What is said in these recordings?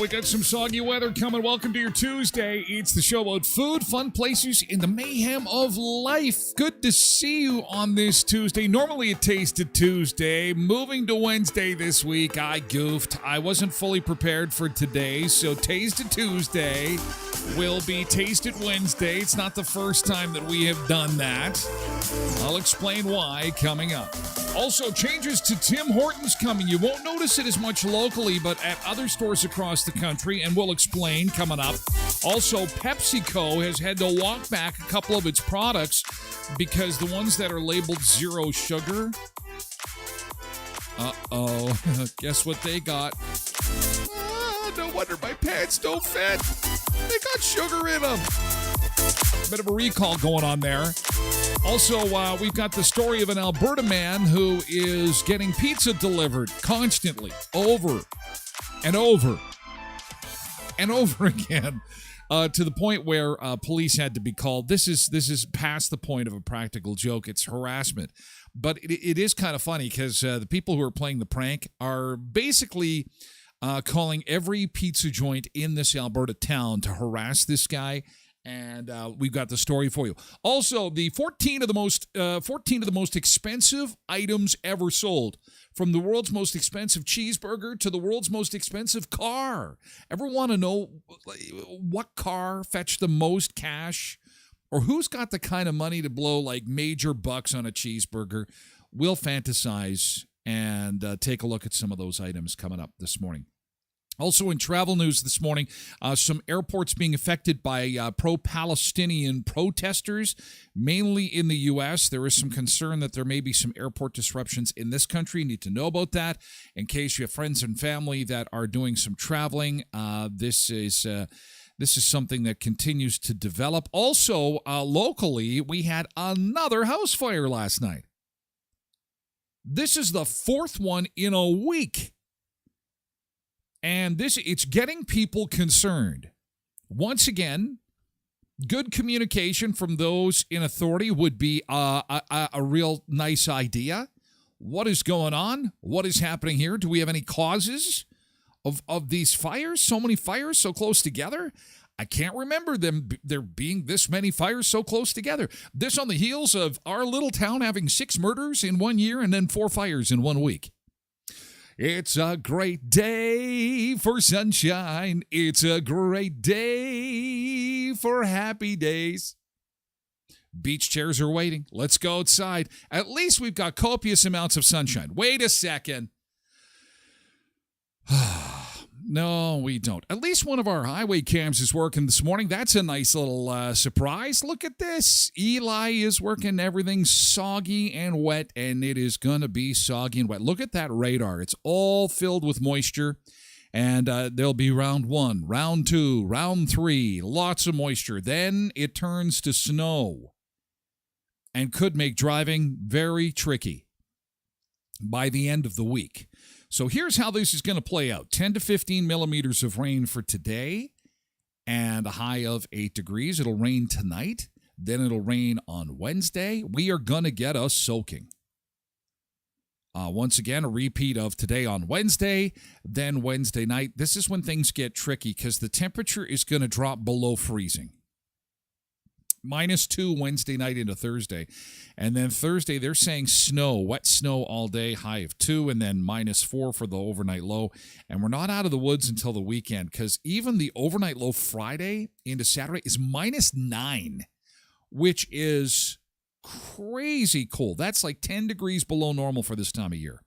We got some soggy weather coming. Welcome to your Tuesday. It's the show about food, fun places, in the mayhem of life. Good to see you on this Tuesday. Normally a Tasted Tuesday. Moving to Wednesday this week. I goofed. I wasn't fully prepared for today, so Tasted Tuesday will be Tasted Wednesday. It's not the first time that we have done that. I'll explain why coming up. Also, changes to Tim Hortons coming. You won't notice it as much locally, but at other stores across the country, and we'll explain coming up. Also, PepsiCo has had to walk back a couple of its products because the ones that are labeled zero sugar, guess what they got? No wonder my pants don't fit. They got sugar in them. Bit of a recall going on there. Also, we've got the story of an Alberta man who is getting pizza delivered constantly, over and over and over again, to the point where police had to be called. This is past the point of a practical joke. It's harassment. But it is kind of funny because the people who are playing the prank are basically calling every pizza joint in this Alberta town to harass this guy. And we've got the story for you. Also, the 14 of the most expensive items ever sold, from the world's most expensive cheeseburger to the world's most expensive car. Ever want to know what car fetched the most cash, or who's got the kind of money to blow like major bucks on a cheeseburger? We'll fantasize and take a look at some of those items coming up this morning. Also in travel news this morning, some airports being affected by pro-Palestinian protesters, mainly in the U.S. There is some concern that there may be some airport disruptions in this country. You need to know about that in case you have friends and family that are doing some traveling. This is something that continues to develop. Also, locally, we had another house fire last night. This is the fourth one in a week. And it's getting people concerned. Once again, good communication from those in authority would be a real nice idea. What is going on? What is happening here? Do we have any causes of these fires? So many fires so close together? I can't remember there being this many fires so close together. This on the heels of our little town having 6 murders in 1 year and then 4 fires in 1 week. It's a great day for sunshine. It's a great day for happy days. Beach chairs are waiting. Let's go outside. At least we've got copious amounts of sunshine. Wait a second. No, we don't. At least one of our highway cams is working this morning. That's a nice little surprise. Look at this. Eli is working. Everything's soggy and wet, and it is going to be soggy and wet. Look at that radar. It's all filled with moisture. And there'll be round 1, round 2, round 3, lots of moisture. Then it turns to snow and could make driving very tricky by the end of the week. So here's how this is going to play out. 10 to 15 millimeters of rain for today and a high of 8 degrees. It'll rain tonight. Then it'll rain on Wednesday. We are going to get us soaking. Once again, a repeat of today on Wednesday, then Wednesday night. This is when things get tricky because the temperature is going to drop below freezing. -2 Wednesday night into Thursday. And then Thursday, they're saying snow, wet snow all day, high of 2, and then -4 for the overnight low. And we're not out of the woods until the weekend because even the overnight low Friday into Saturday is -9, which is crazy cold. That's like 10 degrees below normal for this time of year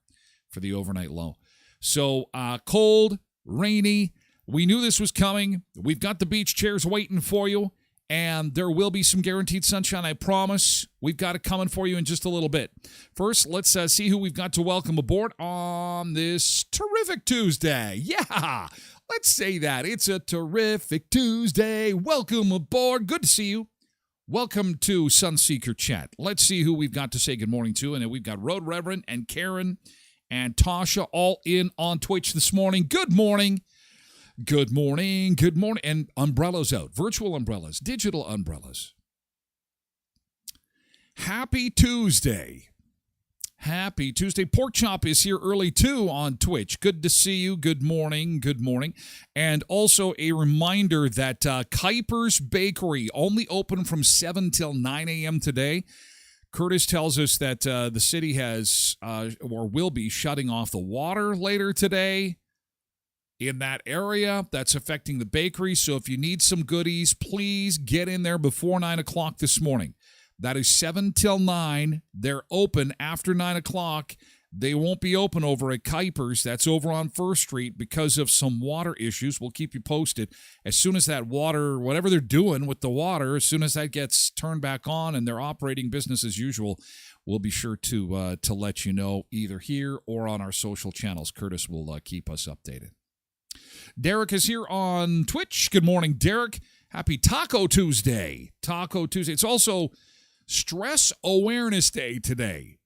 for the overnight low. So cold, rainy. We knew this was coming. We've got the beach chairs waiting for you, and there will be some guaranteed sunshine, I promise. We've got it coming for you in just a little bit. First, let's see who we've got to welcome aboard on this terrific Tuesday. Yeah, let's say that. It's a terrific Tuesday. Welcome aboard. Good to see you. Welcome to Sunseeker Chat. Let's see who we've got to say good morning to. And then we've got Road Reverend and Karen and Tasha all in on Twitch this morning. Good morning. Good morning. Good morning. And umbrellas out. Virtual umbrellas. Digital umbrellas. Happy Tuesday. Happy Tuesday. Pork Chop is here early, too, on Twitch. Good to see you. Good morning. Good morning. And also a reminder that Kuiper's Bakery only open from 7 till 9 a.m. today. Curtis tells us that the city has or will be shutting off the water later today in that area. That's affecting the bakery. So if you need some goodies, please get in there before 9 o'clock this morning. That is 7 till 9. They're open after 9 o'clock. They won't be open over at Kuiper's. That's over on First Street because of some water issues. We'll keep you posted. As soon as that water, whatever they're doing with the water, as soon as that gets turned back on and they're operating business as usual, we'll be sure to let you know either here or on our social channels. Curtis will keep us updated. Derek is here on Twitch. Good morning, Derek. Happy Taco Tuesday. Taco Tuesday. It's also Stress Awareness Day today.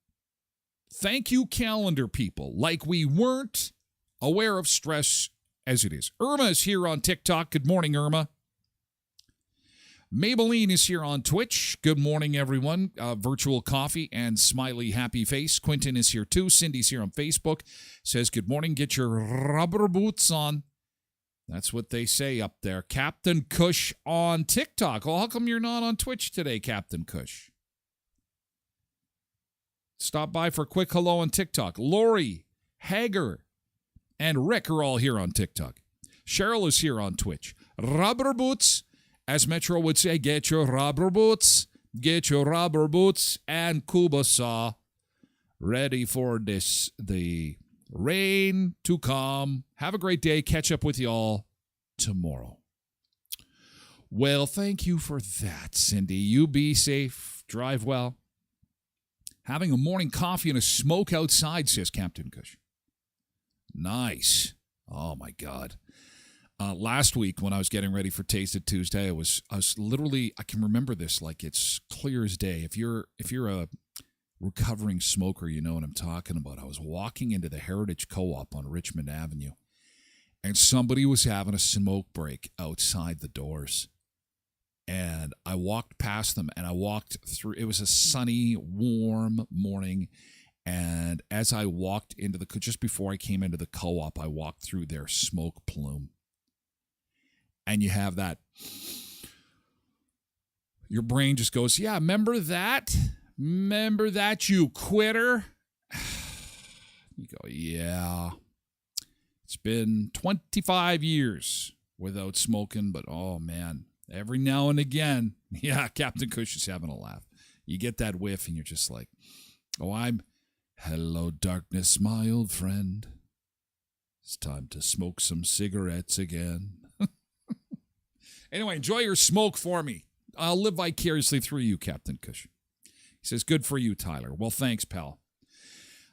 Thank you, calendar people. Like we weren't aware of stress as it is. Irma is here on TikTok. Good morning, Irma. Maybelline is here on Twitch. Good morning, everyone. Virtual Coffee and Smiley Happy Face. Quentin is here, too. Cindy's here on Facebook. Says, good morning. Get your rubber boots on. That's what they say up there. Captain Kush on TikTok. Well, how come you're not on Twitch today, Captain Kush? Stop by for a quick hello on TikTok. Lori, Hager, and Rick are all here on TikTok. Cheryl is here on Twitch. Rubber boots, as Metro would say, get your rubber boots, and Cuba saw. Ready for the rain to come. Have a great day. Catch up with you all tomorrow. Well, thank you for that, Cindy. You be safe. Drive well. Having a morning coffee and a smoke outside, says Captain Kush. Nice. Oh, my God. Last week when I was getting ready for Taste It Tuesday, I was literally, I can remember this like it's clear as day. If you're a recovering smoker, you know what I'm talking about. I was walking into the Heritage Co-op on Richmond Avenue, and somebody was having a smoke break outside the doors. And I walked past them, and I walked through. It was a sunny, warm morning, and as I walked into just before I came into the Co-op, I walked through their smoke plume. And you have that, your brain just goes, yeah, remember that? Remember that, you quitter? You go, yeah. It's been 25 years without smoking, but oh, man. Every now and again, yeah, Captain Kush is having a laugh. You get that whiff and you're just like, oh, hello, darkness, my old friend. It's time to smoke some cigarettes again. Anyway, enjoy your smoke for me. I'll live vicariously through you, Captain Cush. He says, good for you, Tyler. Well, thanks, pal.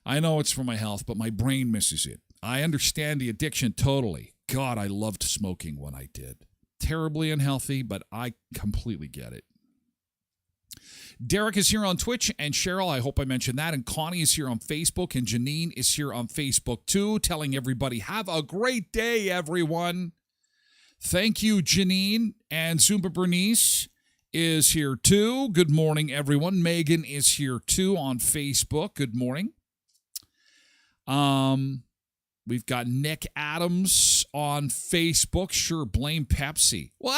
I know it's for my health, but my brain misses it. I understand the addiction totally. God, I loved smoking when I did. Terribly unhealthy, but I completely get it. Derek is here on Twitch, and Cheryl, I hope I mentioned that, and Connie is here on Facebook, and Janine is here on Facebook too, telling everybody, have a great day, everyone. Thank you, Janine, and Zumba Bernice is here too. Good morning, everyone. Megan is here too on Facebook. Good morning. We've got Nick Adams on Facebook. Sure, blame Pepsi. Well,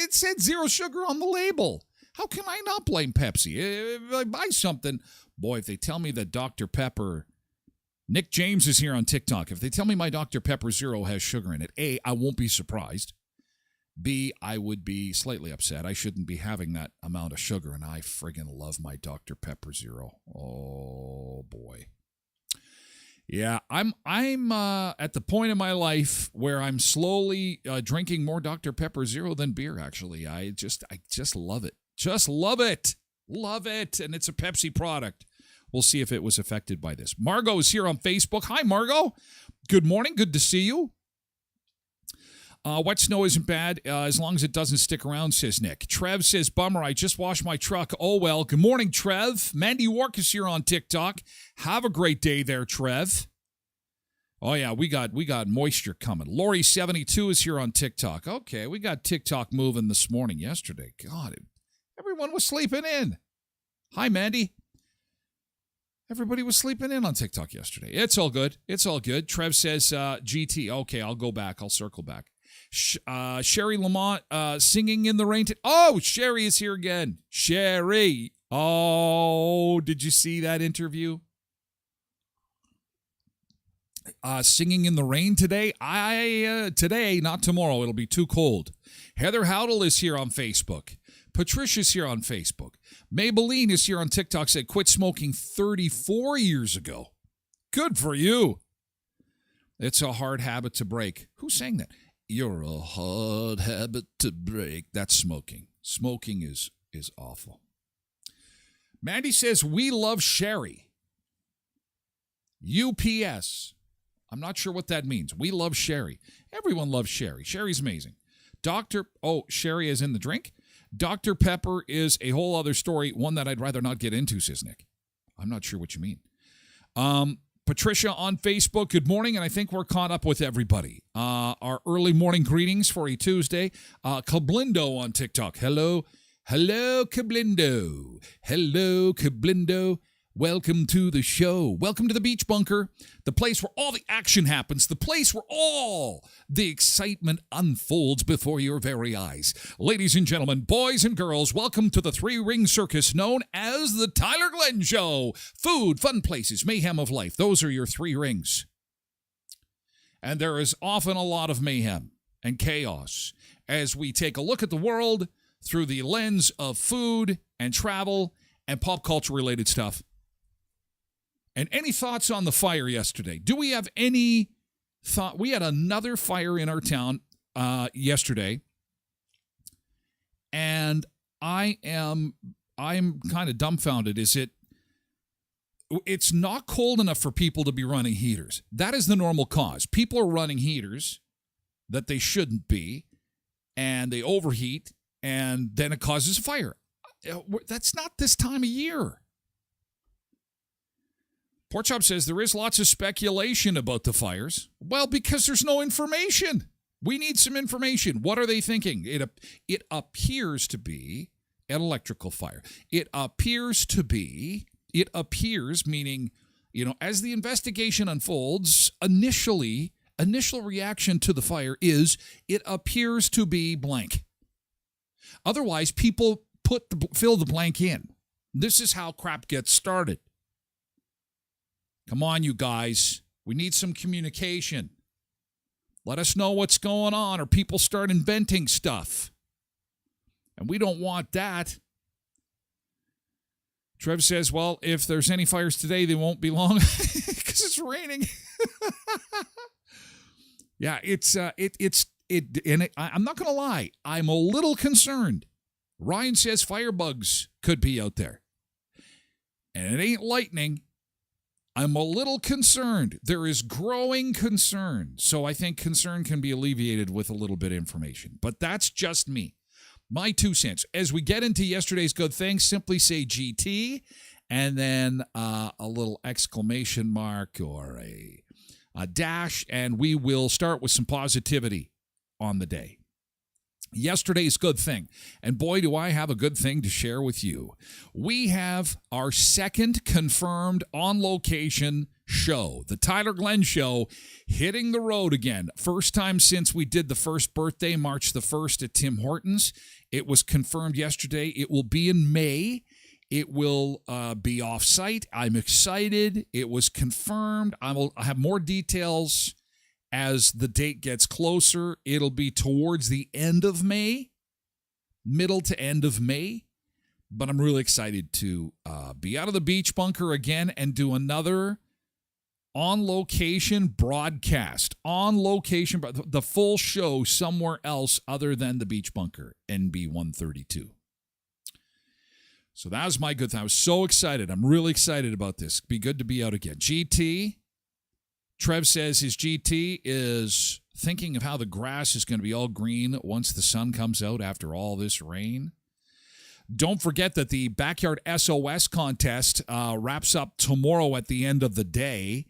it said zero sugar on the label. How can I not blame Pepsi? If I buy something, boy, if they tell me that Dr. Pepper, Nick James is here on TikTok. If they tell me my Dr. Pepper Zero has sugar in it, A, I won't be surprised. B, I would be slightly upset. I shouldn't be having that amount of sugar, and I friggin' love my Dr. Pepper Zero. Oh, boy. Yeah, I'm at the point in my life where I'm slowly drinking more Dr. Pepper Zero than beer, actually. I just love it. Just love it. Love it. And it's a Pepsi product. We'll see if it was affected by this. Margot is here on Facebook. Hi, Margot. Good morning. Good to see you. Wet snow isn't bad as long as it doesn't stick around, says Nick. Trev says, bummer, I just washed my truck. Oh, well. Good morning, Trev. Mandy Wark is here on TikTok. Have a great day there, Trev. Oh, yeah, we got moisture coming. Lori72 is here on TikTok. Okay, we got TikTok moving this morning. Yesterday, God, everyone was sleeping in. Hi, Mandy. Everybody was sleeping in on TikTok yesterday. It's all good. It's all good. Trev says, GT. Okay, I'll go back. I'll circle back. Sherry Lamont singing in the rain. Oh, Sherry is here again. Sherry. Oh, did you see that interview? Singing in the rain today. Today, not tomorrow. It'll be too cold. Heather Howdle is here on Facebook. Patricia's here on Facebook. Maybelline is here on TikTok. Said quit smoking 34 years ago. Good for you. It's a hard habit to break. Who sang that? You're a hard habit to break. That's smoking. Smoking is awful. Mandy says we love Sherry. UPS. I'm not sure what that means. We love Sherry. Everyone loves Sherry. Sherry's amazing. Sherry is in the drink. Dr. Pepper is a whole other story, one that I'd rather not get into, says Nick. I'm not sure what you mean. Patricia on Facebook, good morning, and I think we're caught up with everybody. Our early morning greetings for a Tuesday. Kablindo on TikTok. Hello, Kablindo. Hello, Kablindo. Welcome to the show. Welcome to the Beach Bunker, the place where all the action happens, the place where all the excitement unfolds before your very eyes. Ladies and gentlemen, boys and girls, welcome to the three-ring circus known as the Tyler Glen Show. Food, fun places, mayhem of life. Those are your three rings. And there is often a lot of mayhem and chaos as we take a look at the world through the lens of food and travel and pop culture-related stuff. And any thoughts on the fire yesterday? Do we have any thought? We had another fire in our town yesterday, and I'm kind of dumbfounded. It's not cold enough for people to be running heaters. That is the normal cause. People are running heaters that they shouldn't be, and they overheat, and then it causes a fire. That's not this time of year. Pork Chop says there is lots of speculation about the fires. Well, because there's no information. We need some information. What are they thinking? It appears to be an electrical fire. It appears, meaning, as the investigation unfolds, initial reaction to the fire is it appears to be blank. Otherwise, people fill the blank in. This is how crap gets started. Come on, you guys. We need some communication. Let us know what's going on, or people start inventing stuff. And we don't want that. Trev says, well, if there's any fires today, they won't be long because it's raining. Yeah, I'm not going to lie. I'm a little concerned. Ryan says firebugs could be out there. And it ain't lightning. I'm a little concerned. There is growing concern. So I think concern can be alleviated with a little bit of information. But that's just me. My 2 cents. As we get into yesterday's good things, simply say GT and then a little exclamation mark or a dash, and we will start with some positivity on the day. Yesterday's good thing, and boy, do I have a good thing to share with you. We have our second confirmed on-location show, the Tyler Glen Show, hitting the road again. First time since we did the first birthday, March the 1st at Tim Hortons. It was confirmed yesterday. It will be in May. It will be off-site. I'm excited. It was confirmed. I'll have more details as the date gets closer. It'll be towards the end of May, middle to end of May. But I'm really excited to be out of the beach bunker again and do another on-location broadcast. On-location, the full show somewhere else other than the beach bunker, NB 132. So that was my good thing. I was so excited. I'm really excited about this. Be good to be out again. GT. Trev says his GT is thinking of how the grass is going to be all green once the sun comes out after all this rain. Don't forget that the Backyard SOS contest wraps up tomorrow at the end of the day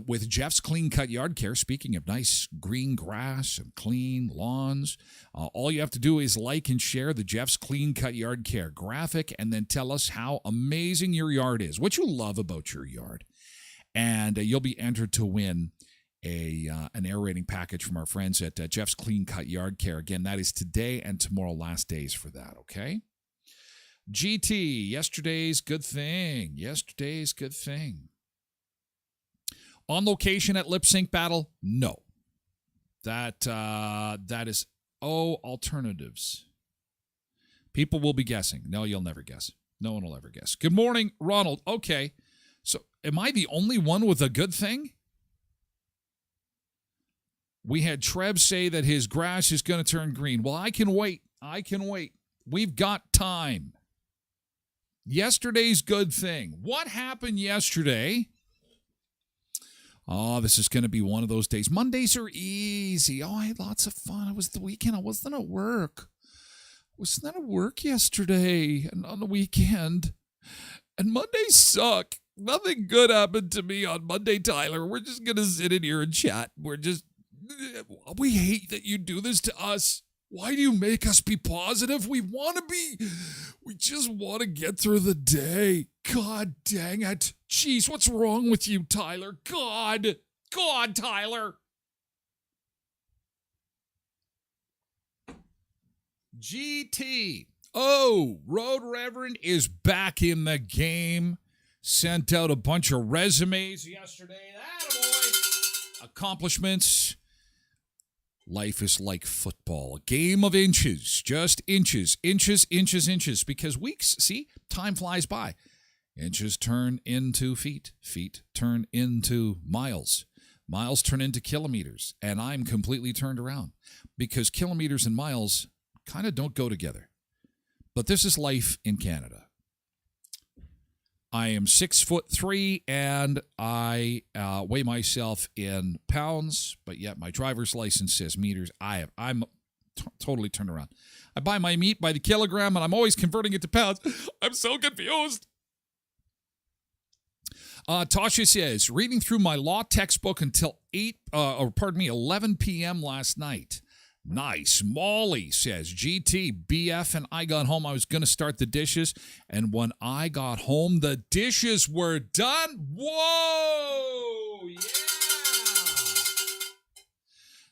with Jeff's Clean Cut Yard Care. Speaking of nice green grass and clean lawns, all you have to do is like and share the Jeff's Clean Cut Yard Care graphic and then tell us how amazing your yard is, what you love about your yard. And you'll be entered to win an aerating package from our friends at Jeff's Clean Cut Yard Care. Again, that is today and tomorrow, last days for that, okay? GT, yesterday's good thing. Yesterday's good thing. On location at Lip Sync Battle? No. That is, alternatives. People will be guessing. No, you'll never guess. No one will ever guess. Good morning, Ronald. Okay. So, am I the only one with a good thing? We had Trev say that his grass is going to turn green. Well, I can wait. We've got time. Yesterday's good thing. What happened yesterday? Oh, this is going to be one of those days. Mondays are easy. Oh, I had lots of fun. It was the weekend. I wasn't at work. Yesterday and on the weekend. And Mondays suck. Nothing good happened to me on Monday, Tyler. We're just going to sit in here and chat. We hate that you do this to us. Why do you make us be positive? We just want to get through the day. God dang it. Jeez, what's wrong with you, Tyler? God, Tyler. GT. Oh, Road Reverend is back in the game. Sent out a bunch of resumes yesterday. Attaboy. Accomplishments. Life is like football. A game of inches. Just inches. Inches. Because weeks, see, time flies by. Inches turn into feet. Feet turn into miles. Miles turn into kilometers. And I'm completely turned around. Because kilometers and miles kind of don't go together. But this is life in Canada. I am 6'3", and I weigh myself in pounds, but yet my driver's license says meters. I'm totally turned around. I buy my meat by the kilogram, and I'm always converting it to pounds. I'm so confused. Tasha says, reading through my law textbook until 11 p.m. last night. Nice. Molly says, GT, BF, and I got home. I was going to start the dishes, and when I got home, the dishes were done. Whoa! Yeah!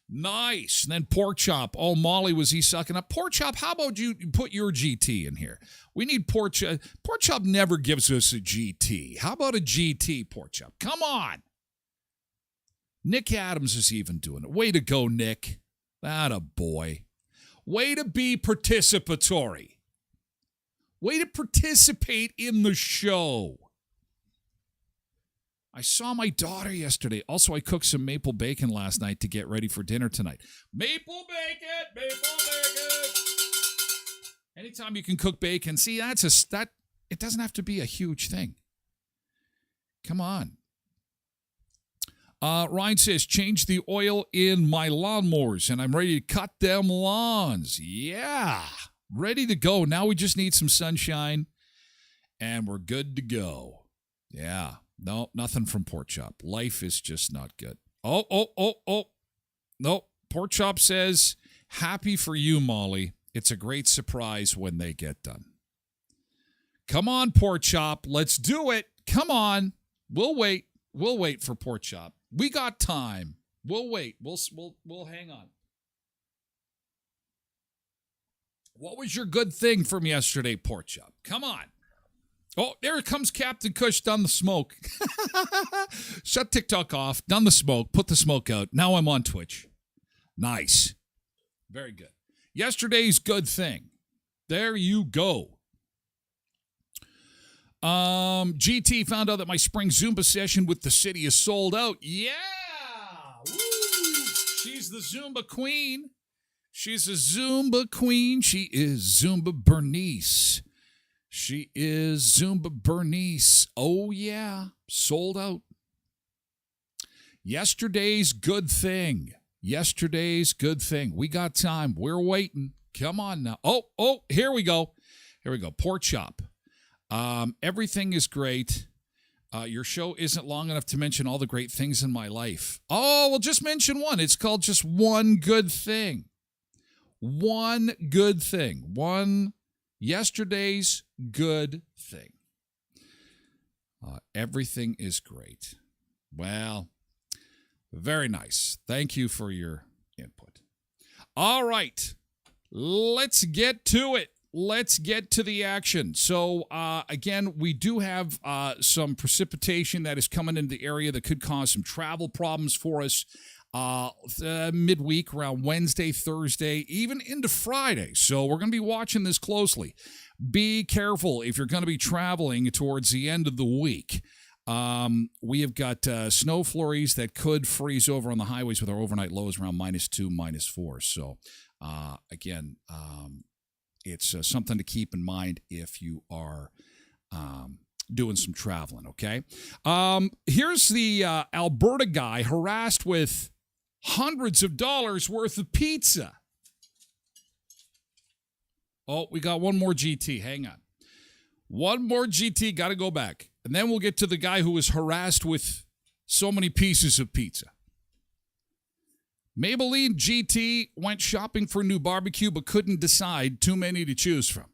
Nice. And then Pork Chop. Oh, Molly, was he sucking up? Pork Chop, how about you put your GT in here? We need Pork Chop. Pork Chop never gives us a GT. How about a GT, Pork Chop? Come on. Nick Adams is even doing it. Way to go, Nick. That a boy. Way to be participatory. Way to participate in the show. I saw my daughter yesterday. Also, I cooked some maple bacon last night to get ready for dinner tonight. Maple bacon, maple bacon. Anytime you can cook bacon, see, it doesn't have to be a huge thing. Come on. Ryan says, change the oil in my lawnmowers, and I'm ready to cut them lawns. Yeah, ready to go. Now we just need some sunshine, and we're good to go. Yeah. No, nothing from Pork Chop. Life is just not good. Oh. No, Pork Chop says, happy for you, Molly. It's a great surprise when they get done. Come on, Pork Chop. Let's do it. Come on. We'll wait. We'll wait for Pork Chop. We got time. We'll wait. We'll hang on. What was your good thing from yesterday, Pork Chop? Come on. Oh, there comes Captain Kush, done the smoke. Shut TikTok off, done the smoke, put the smoke out. Now I'm on Twitch. Nice. Very good. Yesterday's good thing. There you go. GT found out that my spring Zumba session with the city is sold out. Yeah! Woo! She's the Zumba queen. She's a Zumba queen. She is Zumba Bernice. She is Zumba Bernice. Oh, yeah. Sold out. Yesterday's good thing. Yesterday's good thing. We got time. We're waiting. Come on now. Oh, here we go. Here we go. Pork Chop. Everything is great. Your show isn't long enough to mention all the great things in my life. Oh, well, just mention one. It's called just one good thing. One good thing. One yesterday's good thing. Everything is great. Well, very nice. Thank you for your input. All right. Let's get to it. Let's get to the action. So, again, we do have some precipitation that is coming into the area that could cause some travel problems for us midweek, around Wednesday, Thursday, even into Friday. So we're going to be watching this closely. Be careful if you're going to be traveling towards the end of the week. We have got snow flurries that could freeze over on the highways with our overnight lows around -2, -4. So, again, it's something to keep in mind if you are doing some traveling, okay? Here's the Alberta guy harassed with hundreds of dollars worth of pizza. Oh, we got one more GT. Hang on. One more GT. Got to go back. And then we'll get to the guy who was harassed with so many pieces of pizza. Maybelline GT went shopping for a new barbecue but couldn't decide. Too many to choose from.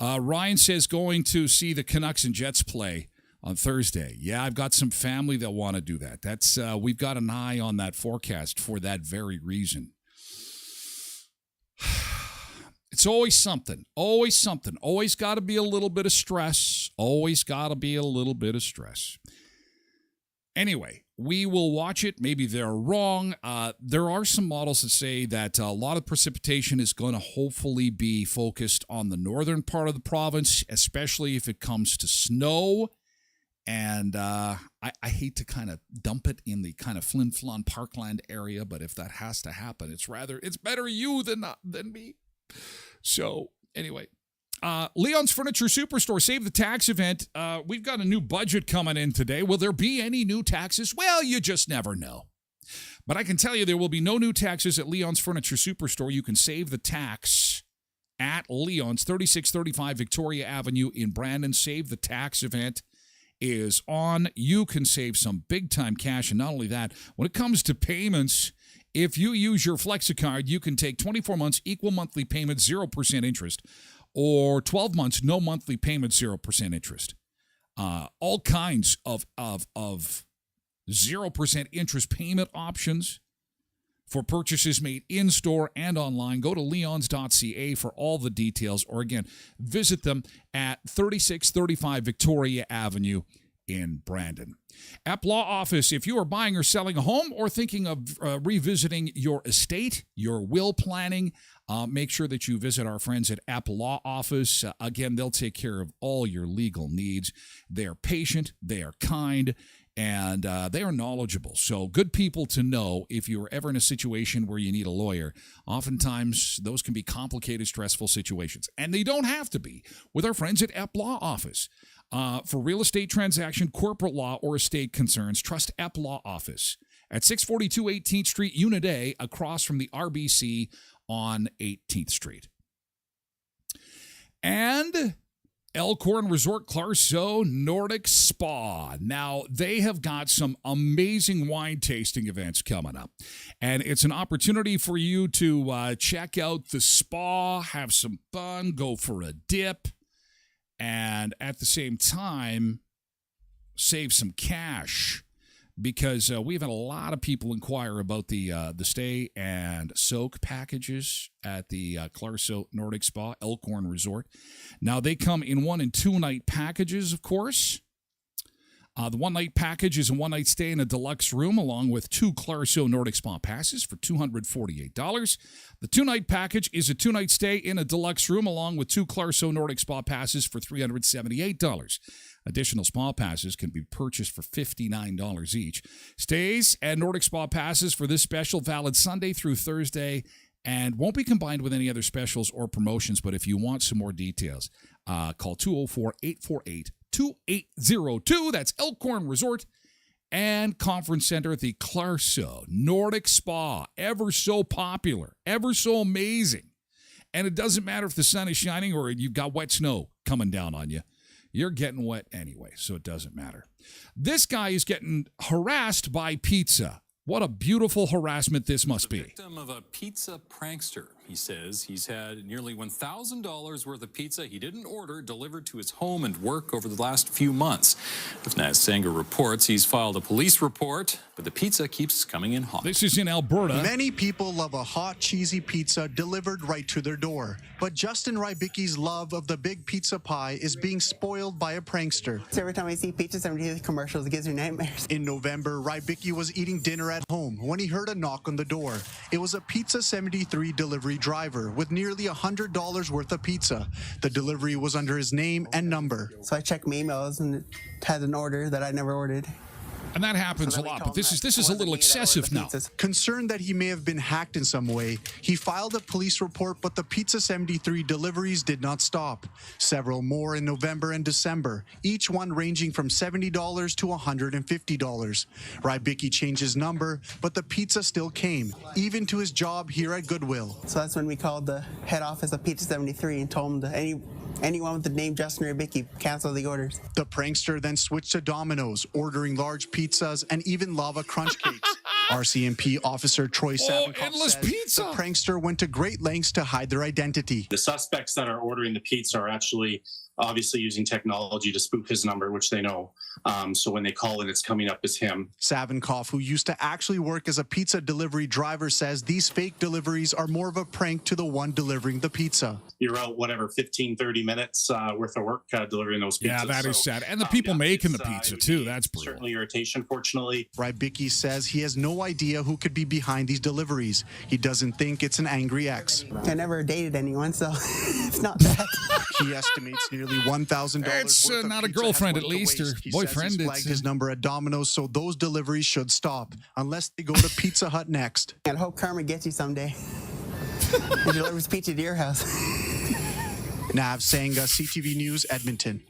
Ryan says going to see the Canucks and Jets play on Thursday. Yeah, I've got some family that want to do that. That's we've got an eye on that forecast for that very reason. It's always something. Always something. Always got to be a little bit of stress. Always got to be a little bit of stress. Anyway, we will watch it. Maybe they're wrong. There are some models that say that a lot of precipitation is going to hopefully be focused on the northern part of the province, especially if it comes to snow. And I hate to kind of dump it in the kind of Flin Flon Parkland area, but if that has to happen, it's better you than me. So anyway, Leon's Furniture Superstore Save the Tax event. We've got a new budget coming in today. Will there be any new taxes? Well, you just never know. But I can tell you there will be no new taxes at Leon's Furniture Superstore. You can save the tax at Leon's, 3635 Victoria Avenue in Brandon. Save the Tax event is on. You can save some big-time cash. And not only that, when it comes to payments, if you use your FlexiCard, you can take 24 months, equal monthly payment, 0% interest, or 12 months, no monthly payment, 0% interest. All kinds of 0% interest payment options for purchases made in-store and online. Go to leons.ca for all the details, or again, visit them at 3635 Victoria Avenue in Brandon. App Law Office, if you are buying or selling a home or thinking of revisiting your estate, your will planning, make sure that you visit our friends at App Law Office. Again, they'll take care of all your legal needs. They are patient, they are kind, and they are knowledgeable. So good people to know if you're ever in a situation where you need a lawyer. Oftentimes, those can be complicated, stressful situations. And they don't have to be with our friends at App Law Office. For real estate transaction, corporate law, or estate concerns, trust App Law Office at 642 18th Street, Unit A, across from the RBC on 18th Street. And Elkhorn Resort Clarso Nordic Spa. Now, they have got some amazing wine tasting events coming up. And it's an opportunity for you to check out the spa, have some fun, go for a dip, and at the same time, save some cash. Because we've had a lot of people inquire about the stay and soak packages at the Clarso Nordic Spa, Elkhorn Resort. Now, they come in 1- and 2-night packages, of course. The 1-night package is a 1-night stay in a deluxe room along with 2 Clarso Nordic Spa passes for $248. The 2-night package is a 2-night stay in a deluxe room along with 2 Clarso Nordic Spa passes for $378. Additional spa passes can be purchased for $59 each. Stays and Nordic Spa passes for this special valid Sunday through Thursday and won't be combined with any other specials or promotions. But if you want some more details, call 204-848-2802. That's Elkhorn Resort and Conference Center at the Clarso Nordic Spa. Ever so popular, ever so amazing. And it doesn't matter if the sun is shining or you've got wet snow coming down on you. You're getting wet anyway, so it doesn't matter. This guy is getting harassed by pizza. What a beautiful harassment this must be. Victim of a pizza prankster. He says he's had nearly $1,000 worth of pizza he didn't order delivered to his home and work over the last few months. If Naz Sanger reports, he's filed a police report, but the pizza keeps coming in hot. This is in Alberta. Many people love a hot, cheesy pizza delivered right to their door. But Justin Rybicki's love of the big pizza pie is being spoiled by a prankster. So every time I see Pizza 73 commercials, it gives me nightmares. In November, Rybicki was eating dinner at home when he heard a knock on the door. It was a Pizza 73 delivery driver with nearly $100 worth of pizza. The delivery was under his name and number. So I checked my emails and it had an order that I never ordered. And that happens a lot, but this is a little excessive now. Concerned that he may have been hacked in some way, he filed a police report, but the Pizza 73 deliveries did not stop. Several more in November and December, each one ranging from $70 to $150. Rybicki changed his number, but the pizza still came, even to his job here at Goodwill. So that's when we called the head office of Pizza 73 and told them that anyone with the name Justin Rybicki, cancel the orders. The prankster then switched to Domino's, ordering large pizzas and even lava crunch cakes. RCMP officer Troy Savinkov says the prankster went to great lengths to hide their identity. The suspects that are ordering the pizza are actually obviously using technology to spoof his number, which they know. So when they call it, it's coming up as him. Savinkov, who used to actually work as a pizza delivery driver, says these fake deliveries are more of a prank to the one delivering the pizza. You're out, 15, 30 minutes worth of work delivering those pizzas. Yeah, that is sad. And the people making the pizza, too. That's brutal. Certainly irritation, fortunately. Rybicki says he has no idea who could be behind these deliveries. He doesn't think it's an angry ex. I never dated anyone, so it's not that. He estimates nearly $1,000 It's worth of not a pizza girlfriend, has at went to least, or waste. He boyfriend. Says he's flagged his number at Domino's, so those deliveries should stop unless they go to Pizza Hut next. I hope karma gets you someday. It delivers pizza to your house. Nav Sanga, CTV News, Edmonton.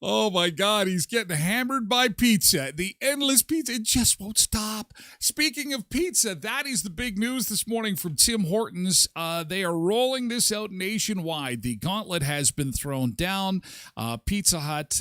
Oh my God, he's getting hammered by pizza. The endless pizza, it just won't stop. Speaking of pizza, that is the big news this morning from Tim Hortons. They are rolling this out nationwide. The gauntlet has been thrown down. Pizza Hut,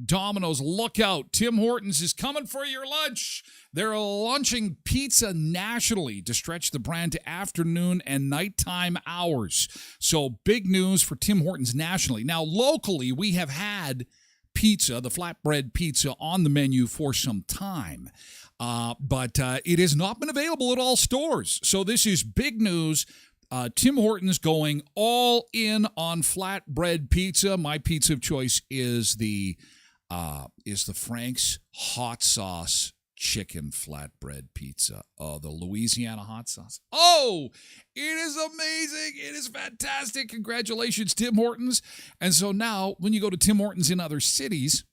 Domino's, look out. Tim Hortons is coming for your lunch. They're launching pizza nationally to stretch the brand to afternoon and nighttime hours. So big news for Tim Hortons nationally. Now, locally, we have had pizza, the flatbread pizza, on the menu for some time. But it has not been available at all stores. So this is big news. Tim Hortons going all in on flatbread pizza. My pizza of choice is the is the Frank's hot sauce chicken flatbread pizza. Oh, the Louisiana hot sauce. Oh, it is amazing. It is fantastic. Congratulations, Tim Hortons. And so now when you go to Tim Hortons in other cities,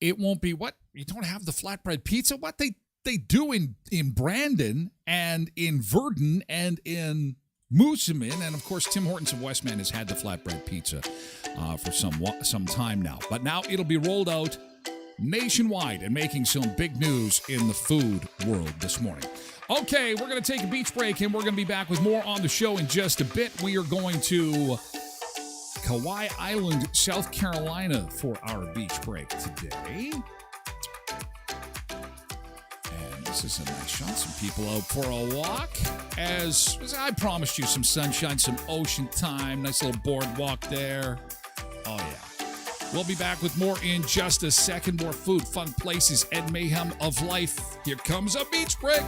it won't be, what? You don't have the flatbread pizza? What? They do in Brandon and in Verdun and in Moosomin, and of course Tim Hortons of Westman has had the flatbread pizza for some time now. But now it'll be rolled out nationwide and making some big news in the food world this morning. Okay, we're going to take a beach break, and we're going to be back with more on the show in just a bit. We are going to Kauai Island, South Carolina for our beach break today. This is a nice shot. Some people out for a walk. As I promised you, some sunshine, some ocean time. Nice little boardwalk there. Oh, yeah. We'll be back with more in just a second. More food, fun places, and mayhem of life. Here comes a beach break.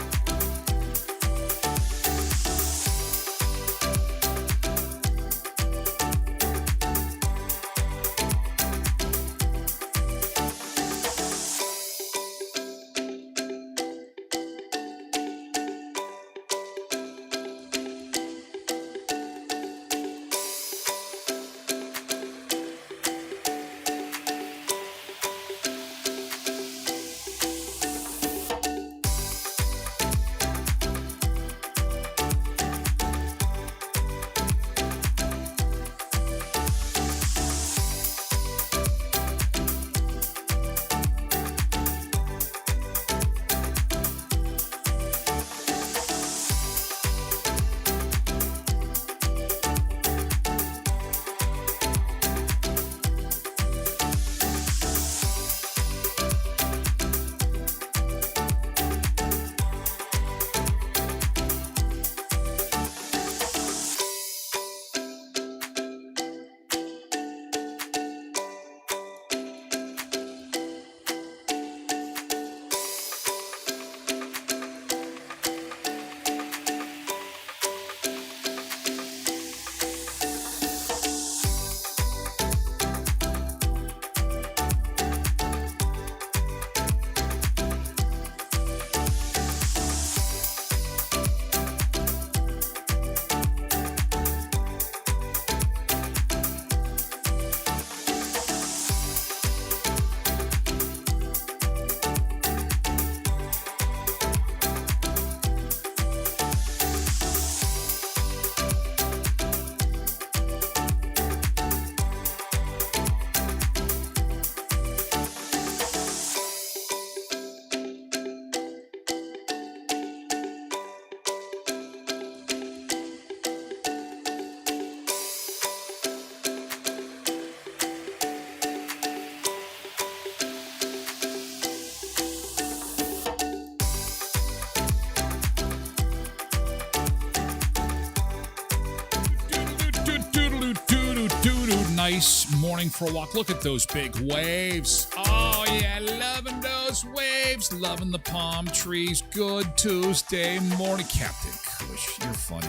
Nice morning for a walk. Look at those big waves. Oh, yeah, loving those waves. Loving the palm trees. Good Tuesday morning. Captain Kush, you're funny.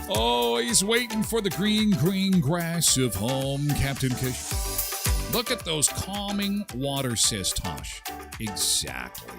Oh, he's waiting for the green, green grass of home, Captain Kush. Look at those calming waters, says Tosh. Exactly.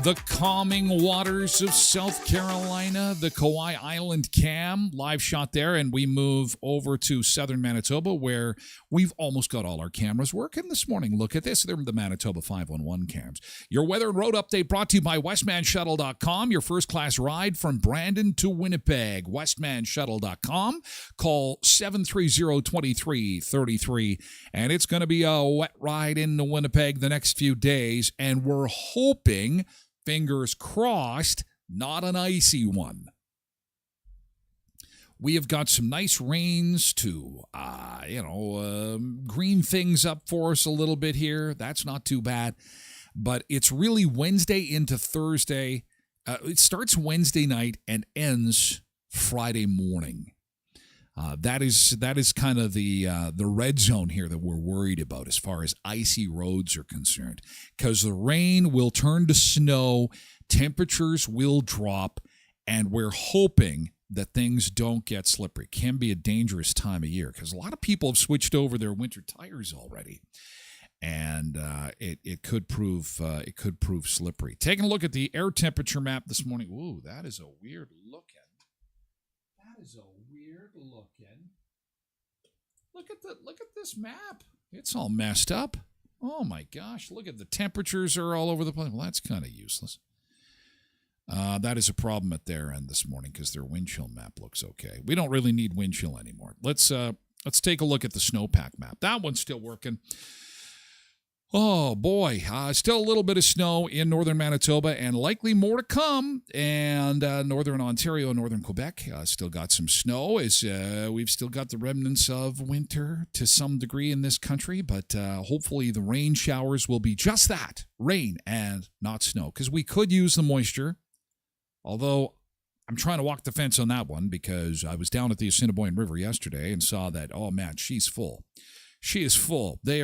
The calming waters of South Carolina, the Kauai Island cam, live shot there, and we move over to southern Manitoba, where we've almost got all our cameras working this morning. Look at this. They're the Manitoba 511 cams. Your weather and road update brought to you by westmanshuttle.com, your first-class ride from Brandon to Winnipeg. westmanshuttle.com. Call 730-2333, and it's going to be a wet ride into Winnipeg the next few days, and we're hoping, fingers crossed, not an icy one. We have got some nice rains to, green things up for us a little bit here. That's not too bad. But it's really Wednesday into Thursday. It starts Wednesday night and ends Friday morning. That is kind of the red zone here that we're worried about as far as icy roads are concerned, because the rain will turn to snow, temperatures will drop, and we're hoping that things don't get slippery. Can be a dangerous time of year because a lot of people have switched over their winter tires already, and it could prove slippery. Taking a look at the air temperature map this morning. Ooh, that is a weird looking. Look at this map. It's all messed up. Oh my gosh! Look at the temperatures are all over the place. Well, that's kind of useless. That is a problem at their end this morning because their wind chill map looks okay. We don't really need wind chill anymore. Let's take a look at the snowpack map. That one's still working. Oh boy, still a little bit of snow in northern Manitoba and likely more to come. And northern Ontario, northern Quebec still got some snow as we've still got the remnants of winter to some degree in this country. But hopefully the rain showers will be just that, rain and not snow, because we could use the moisture. Although I'm trying to walk the fence on that one because I was down at the Assiniboine River yesterday and saw that, oh man, she's full. She is full. They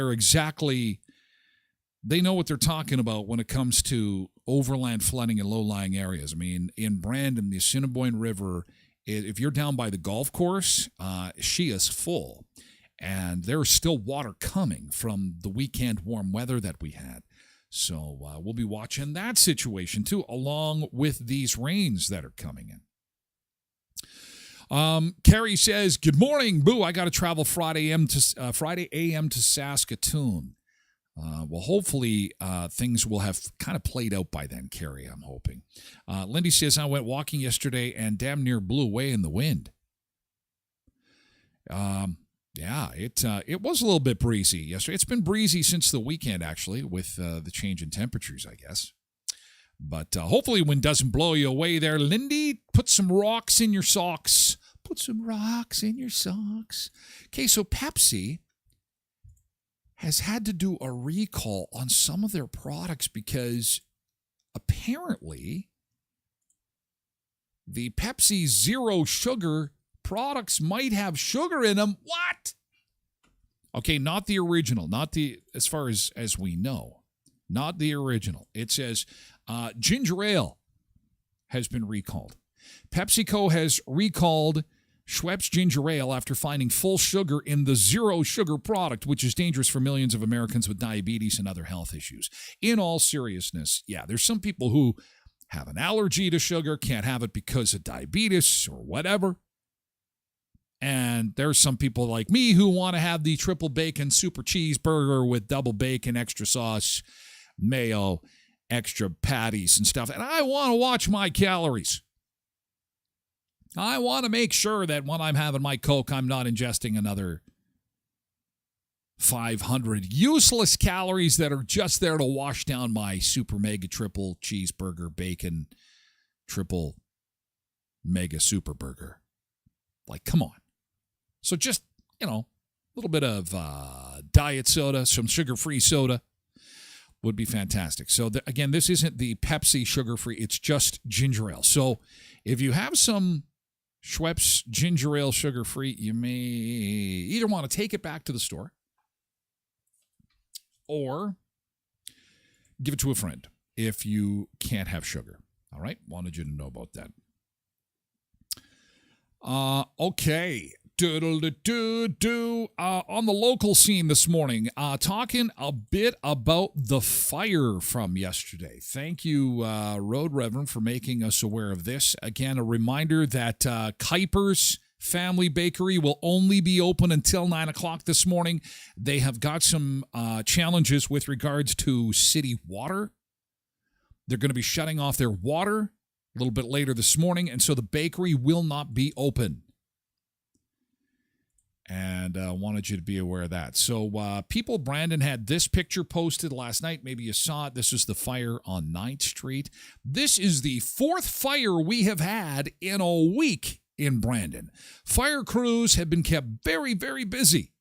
know what they're talking about when it comes to overland flooding in low-lying areas. I mean, in Brandon, the Assiniboine River, if you're down by the golf course, she is full. And there's still water coming from the weekend warm weather that we had. So we'll be watching that situation too, along with these rains that are coming in. Carrie says, "Good morning, Boo. I got to travel Friday a.m. to Saskatoon." Well, hopefully things will have kind of played out by then, Carrie, I'm hoping. Lindy says, "I went walking yesterday and damn near blew away in the wind." Yeah, it was a little bit breezy yesterday. It's been breezy since the weekend, actually, with the change in temperatures, I guess. But hopefully wind doesn't blow you away there. Lindy, put some rocks in your socks. Put some rocks in your socks. Okay, so Pepsi has had to do a recall on some of their products because apparently the Pepsi Zero Sugar products might have sugar in them. What? Okay, not the original, as far as we know, not the original. It says ginger ale has been recalled. PepsiCo has recalled Schweppes ginger ale after finding full sugar in the Zero Sugar product, which is dangerous for millions of Americans with diabetes and other health issues. In all seriousness, yeah, there's some people who have an allergy to sugar, can't have it because of diabetes or whatever. And there's some people like me who want to have the triple bacon super cheeseburger with double bacon, extra sauce, mayo, extra patties and stuff. And I want to watch my calories. I want to make sure that when I'm having my Coke, I'm not ingesting another 500 useless calories that are just there to wash down my super mega triple cheeseburger bacon triple mega super burger. Like, come on. So just, a little bit of diet soda, some sugar-free soda would be fantastic. So, again, this isn't the Pepsi sugar-free. It's just ginger ale. So if you have some Schweppes ginger ale sugar-free, you may either want to take it back to the store or give it to a friend if you can't have sugar. All right? Wanted you to know about that. Okay. On the local scene this morning, talking a bit about the fire from yesterday. Thank you, Road Reverend, for making us aware of this. Again, a reminder that Kuiper's Family Bakery will only be open until 9 o'clock this morning. They have got some challenges with regards to city water. They're going to be shutting off their water a little bit later this morning, and so the bakery will not be open. And wanted you to be aware of that. So Brandon had this picture posted last night. Maybe you saw it. This is the fire on 9th Street. This is the fourth fire we have had in a week in Brandon. Fire crews have been kept very, very busy.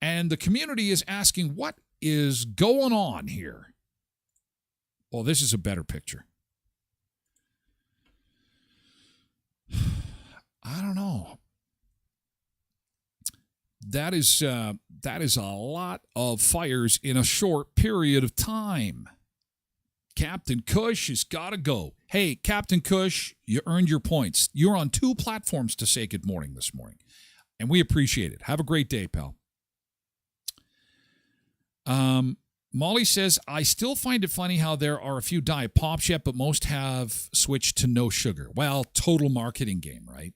And the community is asking, what is going on here? Well, this is a better picture. I don't know. That is a lot of fires in a short period of time. Captain Kush has got to go. Hey, Captain Kush, you earned your points. You're on 2 platforms to say good morning this morning, and we appreciate it. Have a great day, pal. Molly says, I still find it funny how there are a few diet pops yet, but most have switched to no sugar. Well, total marketing game, right?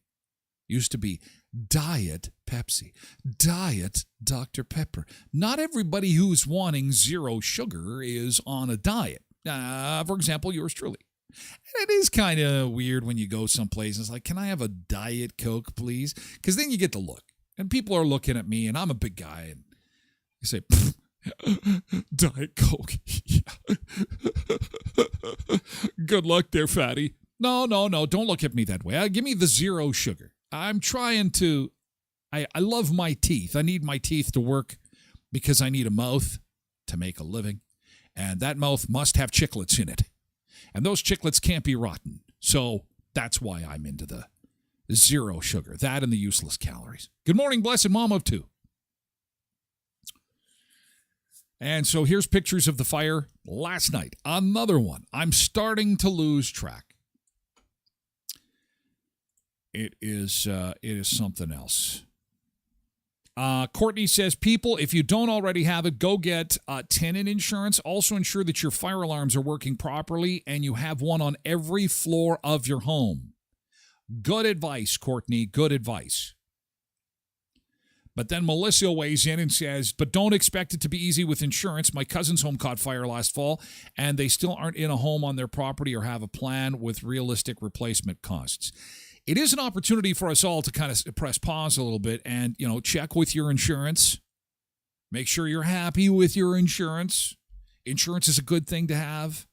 Used to be Diet Pepsi, Diet Dr. Pepper. Not everybody who's wanting 0 sugar is on a diet. For example, yours truly. And it is kind of weird when you go someplace and it's like, can I have a Diet Coke, please? Because then you get the look. And people are looking at me, and I'm a big guy, and you say, Diet Coke. Good luck there, fatty. No, don't look at me that way. Give me the 0 sugar. I'm trying to, I love my teeth. I need my teeth to work because I need a mouth to make a living. And that mouth must have chiclets in it. And those chiclets can't be rotten. So that's why I'm into the 0 sugar. That and the useless calories. Good morning, blessed mom of 2. And so here's pictures of the fire last night. Another one. I'm starting to lose track. It is something else. Courtney says, people, if you don't already have it, go get tenant insurance. Also ensure that your fire alarms are working properly and you have one on every floor of your home. Good advice, Courtney. Good advice. But then Melissa weighs in and says, but don't expect it to be easy with insurance. My cousin's home caught fire last fall, and they still aren't in a home on their property or have a plan with realistic replacement costs. It is an opportunity for us all to kind of press pause a little bit and, check with your insurance. Make sure you're happy with your insurance. Insurance is a good thing to have.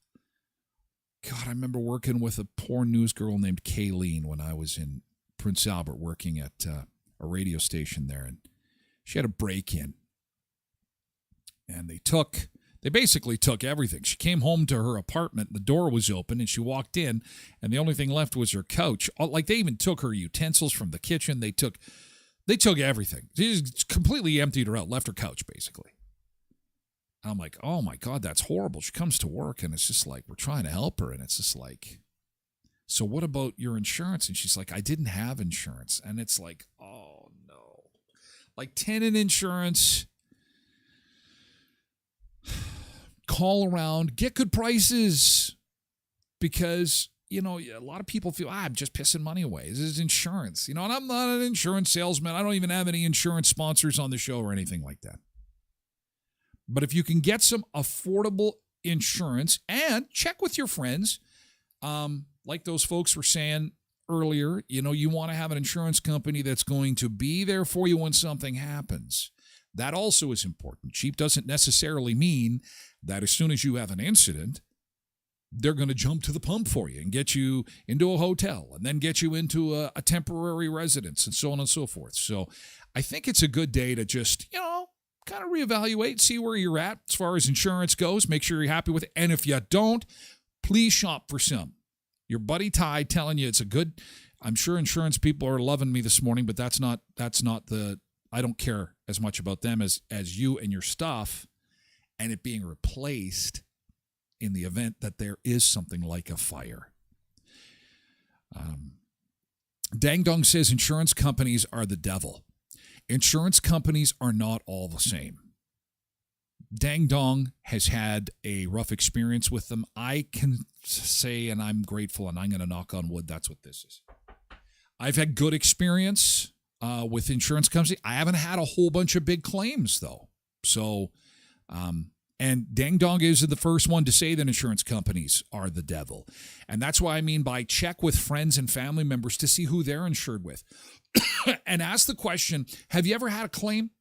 God, I remember working with a poor news girl named Kayleen when I was in Prince Albert working at a radio station there, and she had a break-in. And they basically took everything. She came home to her apartment, the door was open, and she walked in, and the only thing left was her couch. Like, they even took her utensils from the kitchen. They took everything. She just completely emptied her out, left her couch, basically. And I'm like, oh my God, that's horrible. She comes to work, and it's just like, we're trying to help her, and it's just like, so what about your insurance? And she's like, I didn't have insurance. And it's like, oh no. Like, tenant insurance, call around, get good prices, because, a lot of people feel, I'm just pissing money away. This is insurance, and I'm not an insurance salesman. I don't even have any insurance sponsors on the show or anything like that. But if you can get some affordable insurance and check with your friends, like those folks were saying earlier, you want to have an insurance company that's going to be there for you when something happens. That also is important. Cheap doesn't necessarily mean that as soon as you have an incident, they're going to jump to the pump for you and get you into a hotel and then get you into a temporary residence and so on and so forth. So I think it's a good day to just, kind of reevaluate, see where you're at as far as insurance goes. Make sure you're happy with it. And if you don't, please shop for some. Your buddy Ty telling you it's a good, I'm sure insurance people are loving me this morning, but that's not I don't care as much about them as you and your stuff and it being replaced in the event that there is something like a fire. Dang Dong says insurance companies are the devil. Insurance companies are not all the same. Dang Dong has had a rough experience with them. I can say, and I'm grateful, and I'm going to knock on wood, that's what this is. I've had good experience with insurance companies. I haven't had a whole bunch of big claims, though. So, and Dang Dong is the first one to say that insurance companies are the devil. And that's why I mean by check with friends and family members to see who they're insured with. And ask the question, have you ever had a claim?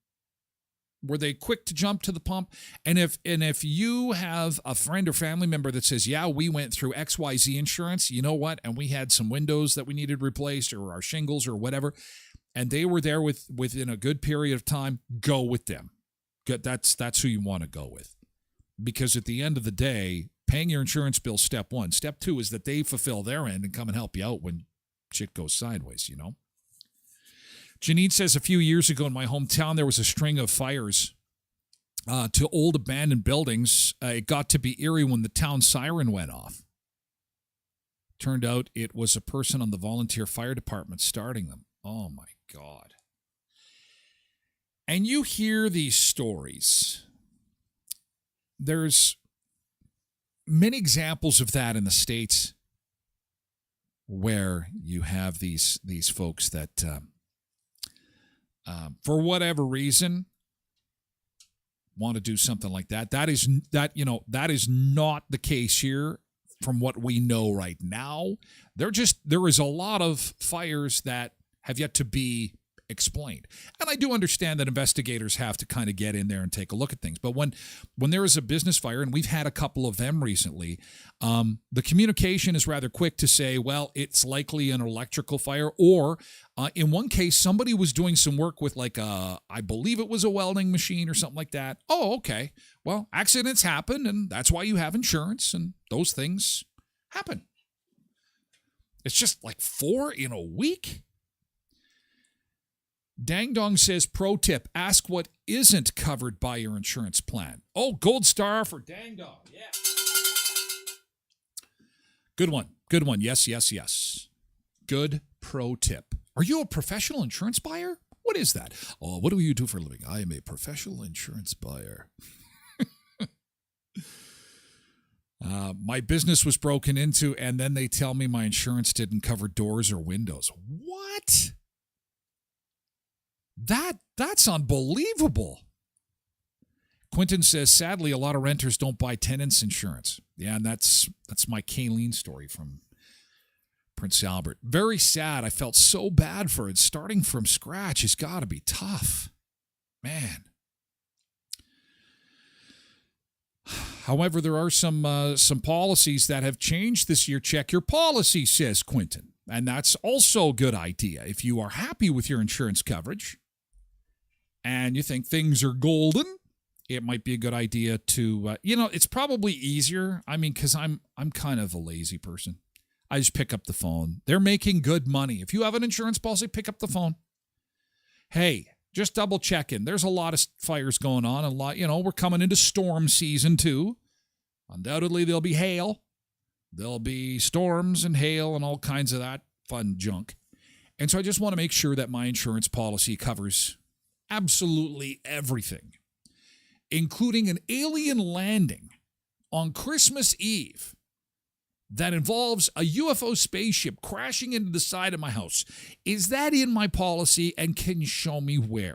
Were they quick to jump to the pump? And if you have a friend or family member that says, yeah, we went through XYZ insurance, you know what? And we had some windows that we needed replaced or our shingles or whatever. And they were there within a good period of time, go with them. Good. That's who you want to go with. Because at the end of the day, paying your insurance bill, step one. Step two is that they fulfill their end and come and help you out when shit goes sideways, Janine says a few years ago in my hometown, there was a string of fires to old abandoned buildings. It got to be eerie when the town siren went off. Turned out it was a person on the volunteer fire department starting them. Oh, my God. And you hear these stories. There's many examples of that in the States where you have these folks that, for whatever reason, want to do something like that. That is not the case here from what we know right now. There is a lot of fires that have yet to be explained. And I do understand that investigators have to kind of get in there and take a look at things. But when there is a business fire, and we've had a couple of them recently, the communication is rather quick to say, well, it's likely an electrical fire, or in one case, somebody was doing some work with I believe it was a welding machine or something like that. Oh, okay. Well, accidents happen, and that's why you have insurance, and those things happen. It's just like 4 in a week. Dang Dong says, pro tip, ask what isn't covered by your insurance plan. Oh, gold star for Dang Dong. Yeah. Good one. Good one. Yes, yes, yes. Good pro tip. Are you a professional insurance buyer? What is that? Oh, what do you do for a living? I am a professional insurance buyer. My business was broken into, and then they tell me my insurance didn't cover doors or windows. What? That's unbelievable. Quentin says, sadly, a lot of renters don't buy tenants insurance. Yeah, and that's my Kayleen story from Prince Albert. Very sad. I felt so bad for it. Starting from scratch has got to be tough. Man. However, there are some policies that have changed this year. Check your policy, says Quentin. And that's also a good idea. If you are happy with your insurance coverage and you think things are golden, it might be a good idea to, it's probably easier. I mean, because I'm kind of a lazy person. I just pick up the phone. They're making good money. If you have an insurance policy, pick up the phone. Hey, just double checking. There's a lot of fires going on. We're coming into storm season too. Undoubtedly, there'll be hail. There'll be storms and hail and all kinds of that fun junk. And so I just want to make sure that my insurance policy covers absolutely everything, including an alien landing on Christmas Eve that involves a UFO spaceship crashing into the side of my house. Is that in my policy, and can you show me where?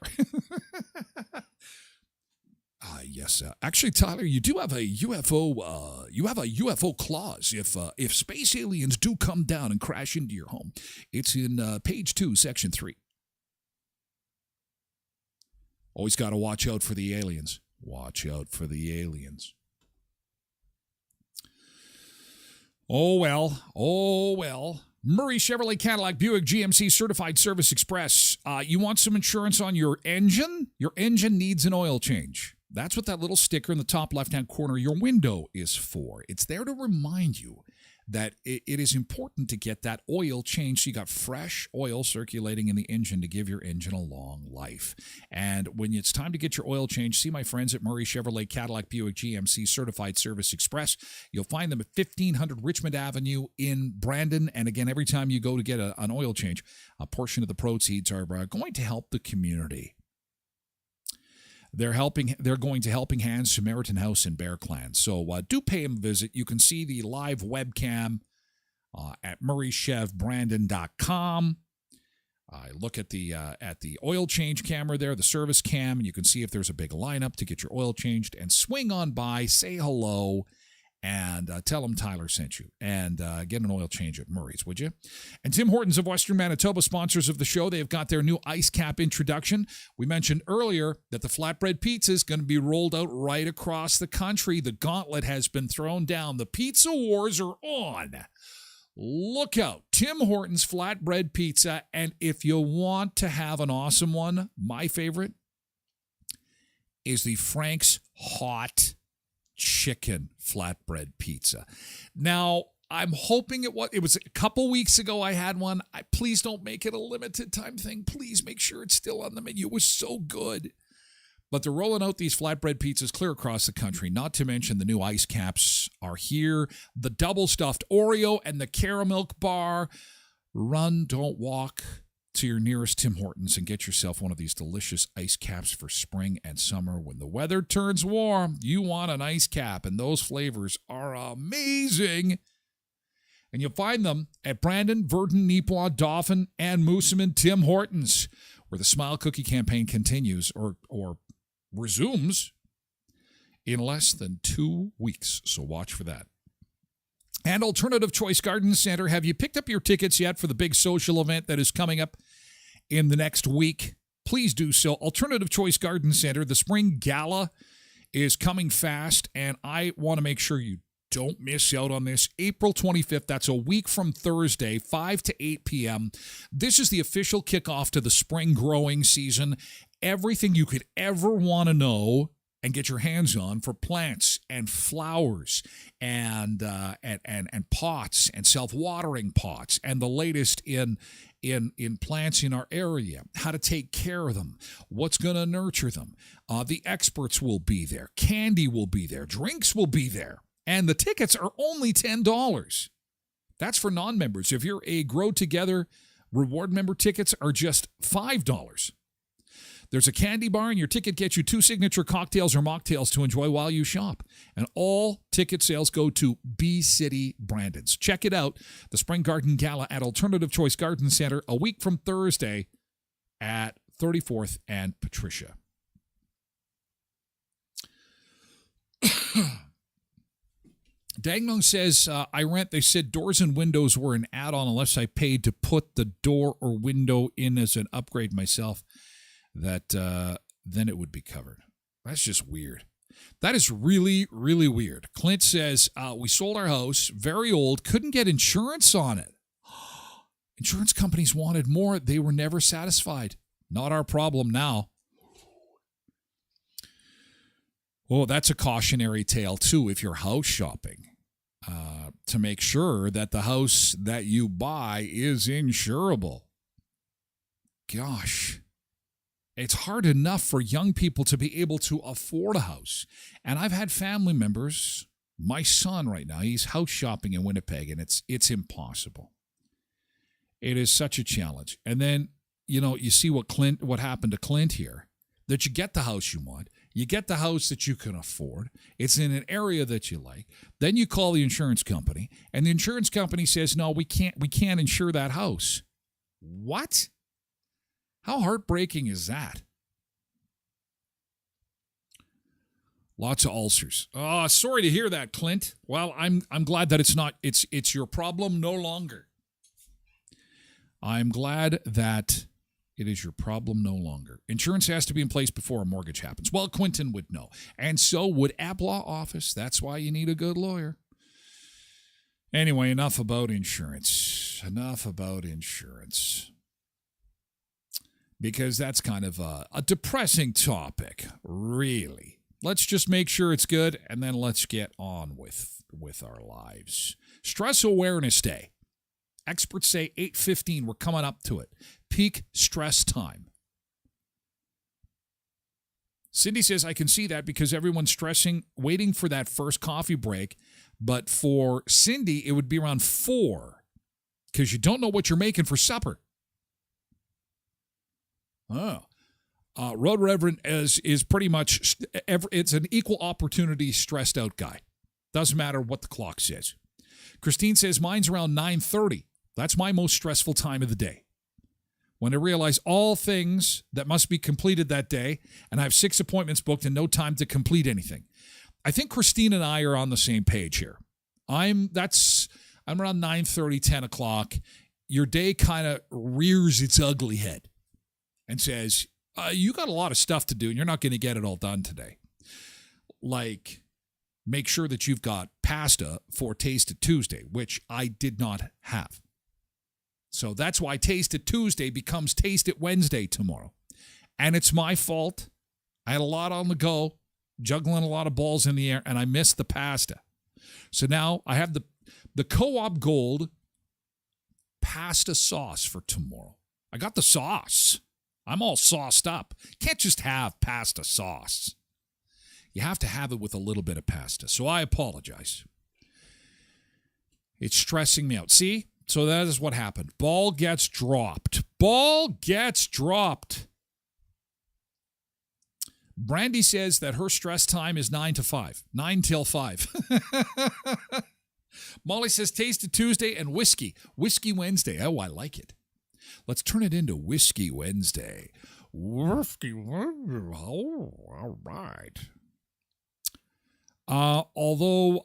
Yes. Actually, Tyler, you do have a UFO. You have a UFO clause. If space aliens do come down and crash into your home, it's in page 2, section 3. Always got to watch out for the aliens. Watch out for the aliens. Oh well. Murray Chevrolet Cadillac Buick GMC Certified Service Express. You want some insurance on your engine? Your engine needs an oil change. That's what that little sticker in the top left-hand corner of your window is for. It's there to remind you that it is important to get that oil changed so you got fresh oil circulating in the engine to give your engine a long life. And when it's time to get your oil changed, see my friends at Murray Chevrolet Cadillac Buick GMC Certified Service Express. You'll find them at 1500 Richmond Avenue in Brandon. And again, every time you go to get an oil change, a portion of the proceeds are going to help the community. They're going to Helping Hands Samaritan House in Bear Clan. So do pay them a visit. You can see the live webcam at murraychevbrandon.com. Look at the oil change camera there, the service cam, and you can see if there's a big lineup to get your oil changed. And swing on by, say hello, and tell them Tyler sent you. And get an oil change at Murray's, would you? And Tim Hortons of Western Manitoba, sponsors of the show. They've got their new ice cap introduction. We mentioned earlier that the flatbread pizza is going to be rolled out right across the country. The gauntlet has been thrown down. The pizza wars are on. Look out. Tim Hortons flatbread pizza. And if you want to have an awesome one, my favorite is the Frank's Hot Chicken flatbread pizza. Now, I'm hoping it was a couple weeks ago I had one. Please don't make it a limited time thing. Please make sure it's still on the menu. It was so good. But they're rolling out these flatbread pizzas clear across the country, not to mention the new ice caps are here. The double stuffed Oreo and the caramel bar. Run, don't walk to your nearest Tim Hortons and get yourself one of these delicious ice caps for spring and summer. When the weather turns warm, you want an ice cap, and those flavors are amazing. And you'll find them at Brandon, Verdon, Neepawa, Dauphin, and Moosomin Tim Hortons, where the Smile Cookie campaign continues or resumes in less than 2 weeks. So watch for that. And Alternative Choice Garden Center, have you picked up your tickets yet for the big social event that is coming up in the next week? Please do so. Alternative Choice Garden Center, the Spring Gala is coming fast, and I want to make sure you don't miss out on this. April 25th, that's a week from Thursday, 5 to 8 p.m. This is the official kickoff to the spring growing season. Everything you could ever want to know and get your hands on for plants and flowers and pots and self-watering pots and the latest in plants in our area, how to take care of them, what's going to nurture them. The experts will be there. Candy will be there. Drinks will be there. And the tickets are only $10. That's for non-members. If you're a Grow Together reward member, tickets are just $5. There's a candy bar, and your ticket gets you 2 signature cocktails or mocktails to enjoy while you shop. And all ticket sales go to B-City Brandons. Check it out, the Spring Garden Gala at Alternative Choice Garden Center, a week from Thursday at 34th and Patricia. Dagnong says, I rent. They said doors and windows were an add-on unless I paid to put the door or window in as an upgrade myself. That then it would be covered. That's just weird. That is really, really weird. Clint says, we sold our house, very old, couldn't get insurance on it. Insurance companies wanted more. They were never satisfied. Not our problem now. Well, that's a cautionary tale, too, if you're house shopping, to make sure that the house that you buy is insurable. Gosh. It's hard enough for young people to be able to afford a house. And I've had family members, my son right now, he's house shopping in Winnipeg, and it's impossible. It is such a challenge. And then, you see what happened to Clint here, that you get the house you want. You get the house that you can afford. It's in an area that you like. Then you call the insurance company, and the insurance company says, no, we can't insure that house. What? How heartbreaking is that? Lots of ulcers. Oh, sorry to hear that, Clint. Well, I'm glad that it's your problem no longer. I'm glad that it is your problem no longer. Insurance has to be in place before a mortgage happens. Well, Quentin would know. And so would App Law Office. That's why you need a good lawyer. Anyway, enough about insurance. Because that's kind of a depressing topic, really. Let's just make sure it's good, and then let's get on with our lives. Stress Awareness Day. Experts say 8:15, we're coming up to it. Peak stress time. Cindy says, I can see that because everyone's stressing, waiting for that first coffee break. But for Cindy, it would be around 4 because you don't know what you're making for supper. Oh. Road Reverend is pretty much, it's an equal opportunity stressed out guy. Doesn't matter what the clock says. Christine says, mine's around 9:30. That's my most stressful time of the day. When I realize all things that must be completed that day, and I have 6 appointments booked and no time to complete anything. I think Christine and I are on the same page here. I'm around 9:30, 10 o'clock. Your day kind of rears its ugly head and says, you got a lot of stuff to do, and you're not going to get it all done today. Like, make sure that you've got pasta for Taste It Tuesday, which I did not have. So that's why Taste It Tuesday becomes Taste It Wednesday tomorrow. And it's my fault. I had a lot on the go, juggling a lot of balls in the air, and I missed the pasta. So now I have the Co-op Gold pasta sauce for tomorrow. I got the sauce. I'm all sauced up. Can't just have pasta sauce. You have to have it with a little bit of pasta. So I apologize. It's stressing me out. See? So that is what happened. Ball gets dropped. Ball gets dropped. Brandy says that her stress time is 9 to 5. 9 till 5. Molly says Tasted Tuesday and whiskey. Whiskey Wednesday. Oh, I like it. Let's turn it into Whiskey Wednesday. Whiskey Wednesday. Oh, all right. Although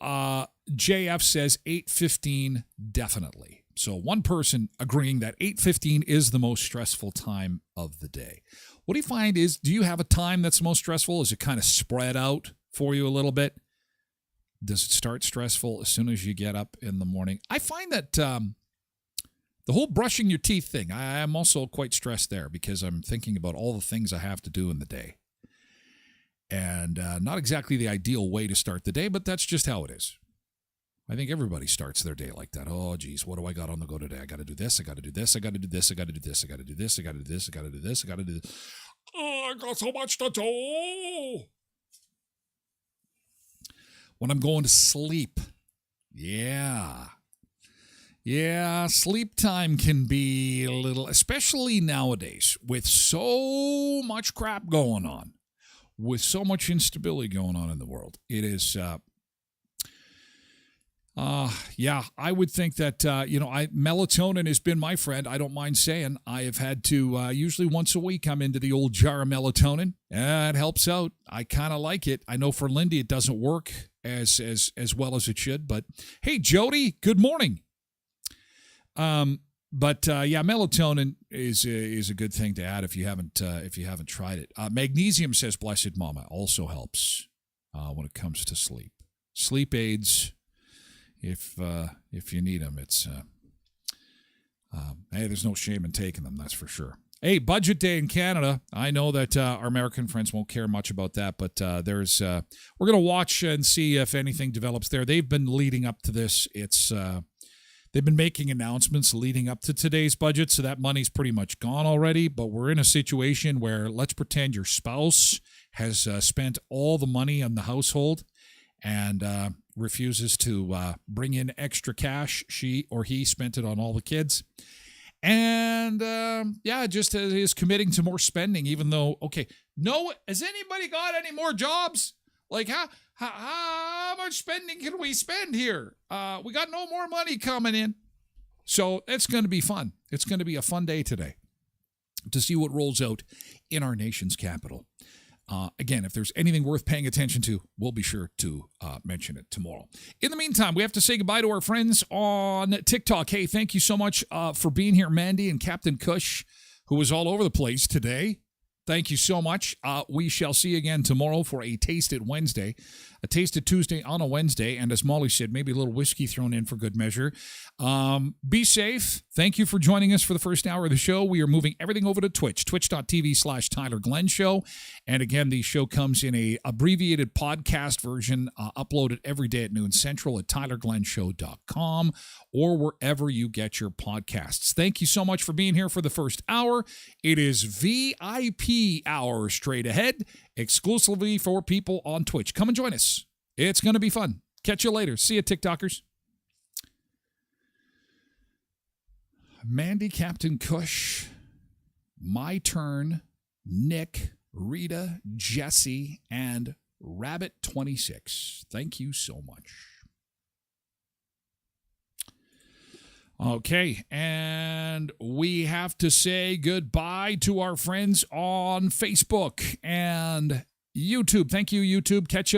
JF says 8:15 definitely. So one person agreeing that 8:15 is the most stressful time of the day. What do you find is, do you have a time that's most stressful? Is it kind of spread out for you a little bit? Does it start stressful as soon as you get up in the morning? I find that the whole brushing your teeth thing, I am also quite stressed there because I'm thinking about all the things I have to do in the day. And not exactly the ideal way to start the day, but that's just how it is. I think everybody starts their day like that. Oh, geez, what do I got on the go today? I got to do this. I got to do this. I got to do this. I got to do this. I got to do this. I got to do this. I got to do this. I got to do this. Oh, I got so much to do. When I'm going to sleep. Yeah, sleep time can be a little, especially nowadays with so much crap going on, with so much instability going on in the world. It is, I would think that, melatonin has been my friend. I don't mind saying I have had to, usually once a week, I'm into the old jar of melatonin. It helps out. I kind of like it. I know for Lindy, it doesn't work as well as it should, but hey, Jody, good morning. Melatonin is a good thing to add if you haven't tried it. Magnesium, says Blessed Mama, also helps when it comes to sleep. Sleep aids, if you need them, it's hey, there's no shame in taking them, that's for sure. Hey, budget day in Canada. I know that our American friends won't care much about that, but we're going to watch and see if anything develops there. They've been leading up to this. They've been making announcements leading up to today's budget, so that money's pretty much gone already. But we're in a situation where let's pretend your spouse has spent all the money on the household and refuses to bring in extra cash. She or he spent it on all the kids. And, just is committing to more spending, even though, has anybody got any more jobs? Like, how much spending can we spend here? We got no more money coming in. So it's going to be fun. It's going to be a fun day today to see what rolls out in our nation's capital. Again, if there's anything worth paying attention to, we'll be sure to mention it tomorrow. In the meantime, we have to say goodbye to our friends on TikTok. Hey, thank you so much for being here, Mandy and Captain Kush, who was all over the place today. Thank you so much. We shall see you again tomorrow for a Tasted Wednesday, a Tasted Tuesday on a Wednesday, and as Molly said, maybe a little whiskey thrown in for good measure. Be safe. Thank you for joining us for the first hour of the show. We are moving everything over to Twitch, twitch.tv/Tyler Glen Show. And again, the show comes in a abbreviated podcast version, uploaded every day at noon central at tylerglenshow.com or wherever you get your podcasts. Thank you so much for being here for the first hour. It is VIP hour straight ahead, exclusively for people on Twitch. Come and join us. It's going to be fun. Catch you later. See you, TikTokers. Mandy, Captain Kush, my turn, Nick, Rita, Jesse, and Rabbit26. Thank you so much. Okay, and we have to say goodbye to our friends on Facebook and YouTube. Thank you, YouTube. Catch you